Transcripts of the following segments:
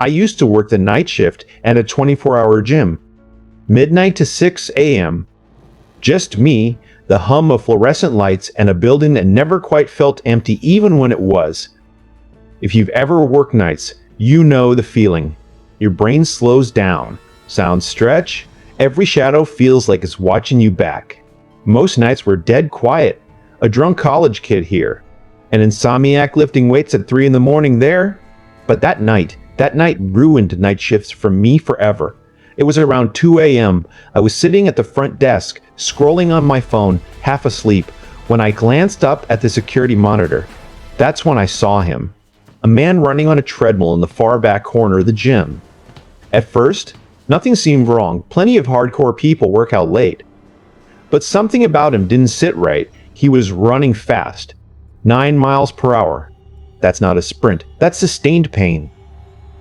I used to work the night shift at a 24-hour gym. Midnight to 6 a.m. Just me, the hum of fluorescent lights, and a building that never quite felt empty even when it was. If you've ever worked nights, you know the feeling. Your brain slows down, sounds stretch, every shadow feels like it's watching you back. Most nights were dead quiet. A drunk college kid here, an insomniac lifting weights at 3 in the morning there. But that night ruined night shifts for me forever. It was around 2 a.m. I was sitting at the front desk, scrolling on my phone, half asleep, when I glanced up at the security monitor. That's when I saw him. A man running on a treadmill in the far back corner of the gym. At first, nothing seemed wrong. Plenty of hardcore people work out late. But something about him didn't sit right. He was running fast. 9 miles per hour. That's not a sprint. That's sustained pain.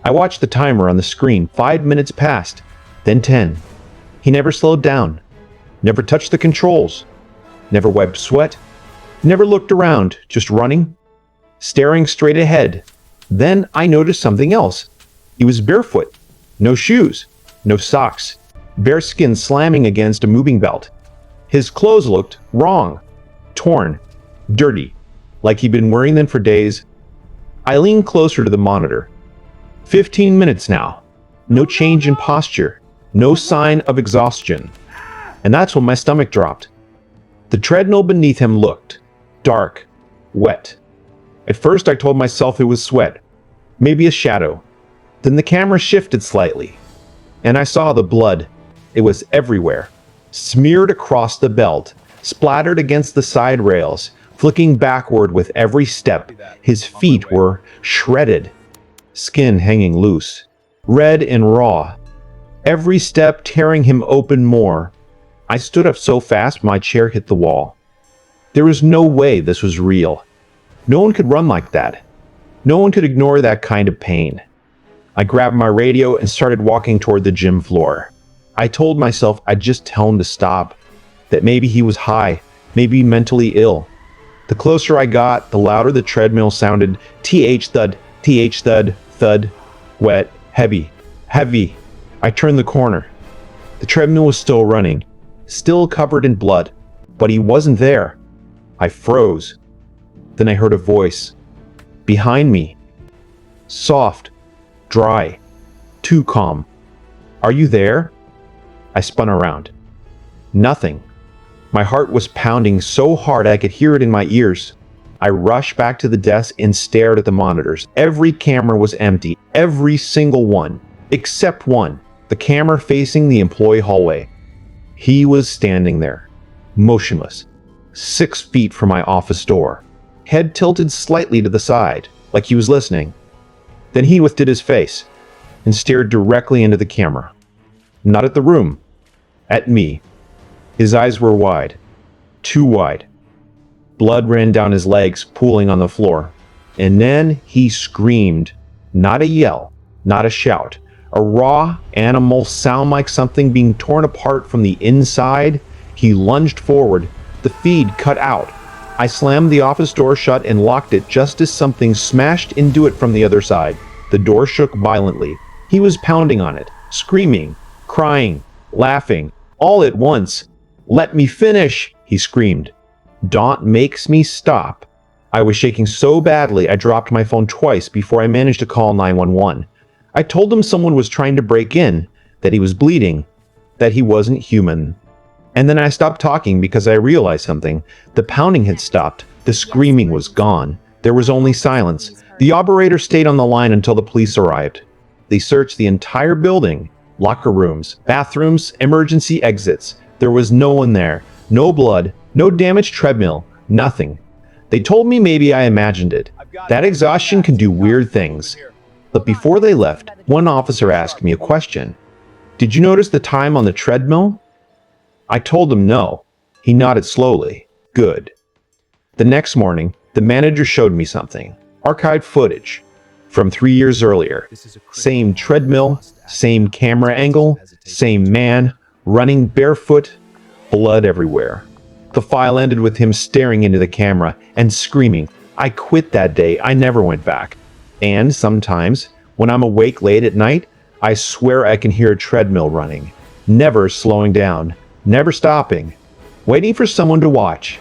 I watched the timer on the screen. 5 minutes passed. Then 10. He never slowed down. Never touched the controls. Never wiped sweat. Never looked around. Just running. Staring straight ahead. Then I noticed something else. He was barefoot. No shoes. No socks. Bare skin slamming against a moving belt. His clothes looked wrong. Torn. Dirty. Like he'd been wearing them for days. I leaned closer to the monitor. 15 minutes now. No change in posture. No sign of exhaustion. And that's when my stomach dropped. The treadmill beneath him looked dark, wet. At first I told myself it was sweat, maybe a shadow. Then the camera shifted slightly, and I saw the blood. It was everywhere, smeared across the belt, splattered against the side rails, flicking backward with every step. His feet were shredded, skin hanging loose, red and raw. Every step tearing him open more. I stood up so fast my chair hit the wall. There was no way this was real. No one could run like that. No one could ignore that kind of pain. I grabbed my radio and started walking toward the gym floor. I told myself I'd just tell him to stop, that maybe he was high, maybe mentally ill. The closer I got, the louder the treadmill sounded. TH thud, thud, wet, heavy, heavy. I turned the corner. The treadmill was still running, still covered in blood, but he wasn't there. I froze. Then I heard a voice. Behind me. Soft, dry, too calm. Are you there? I spun around. Nothing. My heart was pounding so hard I could hear it in my ears. I rushed back to the desk and stared at the monitors. Every camera was empty, every single one, except one. The camera facing the employee hallway. He was standing there, motionless, 6 feet from my office door, head tilted slightly to the side, like he was listening. Then he lifted his face and stared directly into the camera. Not at the room, at me. His eyes were wide, too wide. Blood ran down his legs, pooling on the floor. And then he screamed, not a yell, not a shout. A raw, animal sound like something being torn apart from the inside. He lunged forward. The feed cut out. I slammed the office door shut and locked it just as something smashed into it from the other side. The door shook violently. He was pounding on it, screaming, crying, laughing, all at once. "Let me finish," he screamed. "Don't makes me stop." I was shaking so badly I dropped my phone twice before I managed to call 911. I told him someone was trying to break in, that he was bleeding, that he wasn't human. And then I stopped talking because I realized something. The pounding had stopped. The screaming was gone. There was only silence. The operator stayed on the line until the police arrived. They searched the entire building, locker rooms, bathrooms, emergency exits. There was no one there. No blood, no damaged treadmill, nothing. They told me maybe I imagined it. That exhaustion can do weird things. But before they left, one officer asked me a question. "Did you notice the time on the treadmill?" I told him no. He nodded slowly. Good. The next morning, the manager showed me something. Archived footage from 3 years earlier. Same treadmill, same camera angle, same man, running barefoot, blood everywhere. The file ended with him staring into the camera and screaming, "I quit that day. I never went back." And sometimes, When I'm awake late at night, I swear I can hear a treadmill running, never slowing down, never stopping, waiting for someone to watch.